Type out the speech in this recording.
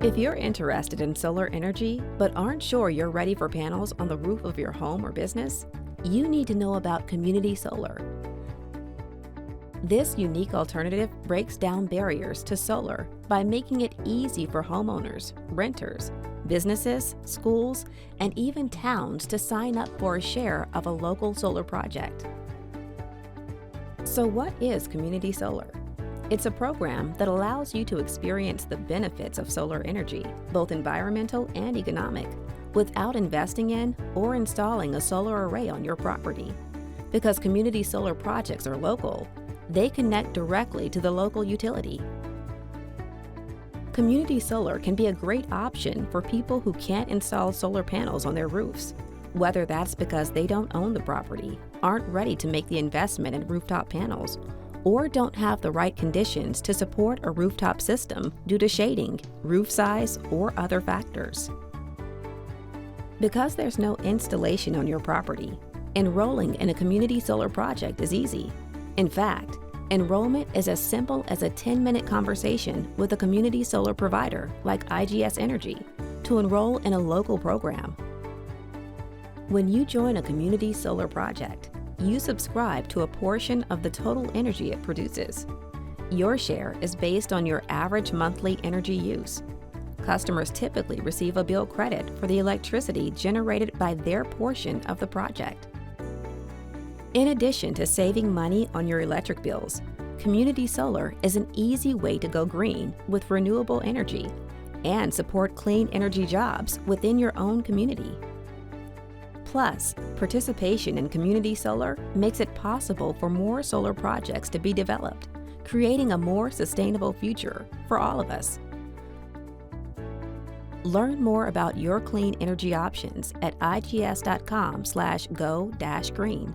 If you're interested in solar energy but aren't sure you're ready for panels on the roof of your home or business, you need to know about community solar. This unique alternative breaks down barriers to solar by making it easy for homeowners, renters, businesses, schools, and even towns to sign up for a share of a local solar project. So what is community solar? It's a program that allows you to experience the benefits of solar energy, both environmental and economic, without investing in or installing a solar array on your property. Because community solar projects are local, they connect directly to the local utility. Community solar can be a great option for people who can't install solar panels on their roofs, whether that's because they don't own the property, aren't ready to make the investment in rooftop panels, or don't have the right conditions to support a rooftop system due to shading, roof size, or other factors. Because there's no installation on your property, enrolling in a community solar project is easy. In fact, enrollment is as simple as a 10-minute conversation with a community solar provider like IGS Energy to enroll in a local program. When you join a community solar project, you subscribe to a portion of the total energy it produces. Your share is based on your average monthly energy use. Customers typically receive a bill credit for the electricity generated by their portion of the project. In addition to saving money on your electric bills, community solar is an easy way to go green with renewable energy and support clean energy jobs within your own community. Plus, participation in community solar makes it possible for more solar projects to be developed, creating a more sustainable future for all of us. Learn more about your clean energy options at igs.com/go-green.